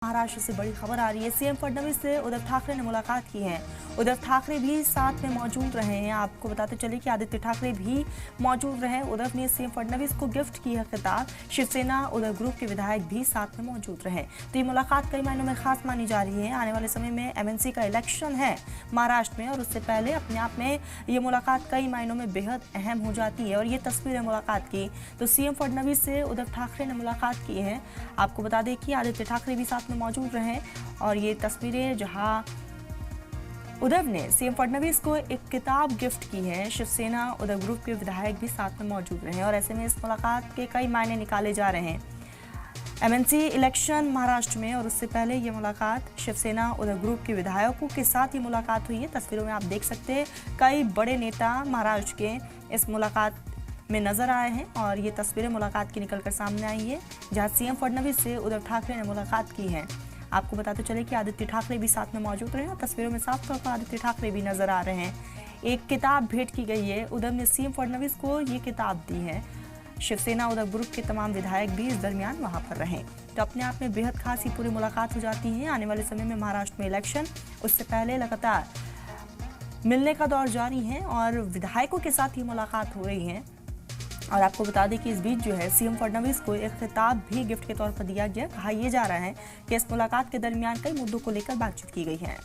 महाराष्ट्र से बड़ी खबर आ रही है। सीएम फडणवीस से उद्धव ठाकरे ने मुलाकात की है। उद्धव ठाकरे भी साथ में मौजूद रहे हैं। आपको बताते चले कि आदित्य ठाकरे भी मौजूद रहे। उद्धव ने सीएम फडणवीस को गिफ्ट की है खिताब। शिवसेना उद्धव ग्रुप के विधायक भी साथ में मौजूद रहे। तो ये मुलाकात कई मायनों में खास मानी जा रही है। आने वाले समय में एमएनसी का इलेक्शन है महाराष्ट्र में, और उससे पहले अपने आप में ये मुलाकात कई मायनों में बेहद अहम हो जाती है। और ये तस्वीर है मुलाकात की। तो सीएम फडणवीस से उद्धव ठाकरे ने मुलाकात की है। आपको बता दें कि आदित्य ठाकरे भी साथ में मौजूद रहे, और ये तस्वीरें जहां उद्धव ने सीएम फडणवीस को एक किताब गिफ्ट की है। शिवसेना उद्धव ग्रुप के विधायक भी साथ में मौजूद रहे, और ऐसे में इस मुलाकात के कई मायने निकाले जा रहे हैं। एमएनसी इलेक्शन महाराष्ट्र में, और उससे पहले ये मुलाकात शिवसेना उद्धव ग्रुप के विधायकों के साथ ही मुलाकात हुई है। तस्वीरों में आप देख सकते हैं कई बड़े नेता महाराष्ट्र के इस मुलाकात में नजर आए हैं, और ये तस्वीरें मुलाकात की निकलकर सामने आई है, जहां सीएम फडणवीस से उद्धव ठाकरे ने मुलाकात की है। आपको बताते चले कि आदित्य ठाकरे भी साथ में मौजूद रहे, और तस्वीरों में साफ तौर पर आदित्य ठाकरे भी नजर आ रहे हैं। एक किताब भेंट की गई है। उद्धव ने सीएम फडणवीस को ये किताब दी है। शिवसेना उद्धव ग्रुप के तमाम विधायक भी इस दरमियान वहां पर रहे। तो अपने आप में बेहद खास ही पूरी मुलाकात हो जाती है। आने वाले समय में महाराष्ट्र में इलेक्शन, उससे पहले लगातार मिलने का दौर जारी है, और विधायकों के साथ ही मुलाकात हो रही है। और आपको बता दें कि इस बीच जो है सीएम फडणवीस को एक खिताब भी गिफ्ट के तौर पर दिया गया। कहा यह जा रहा है कि इस मुलाकात के दरमियान कई मुद्दों को लेकर बातचीत की गई है।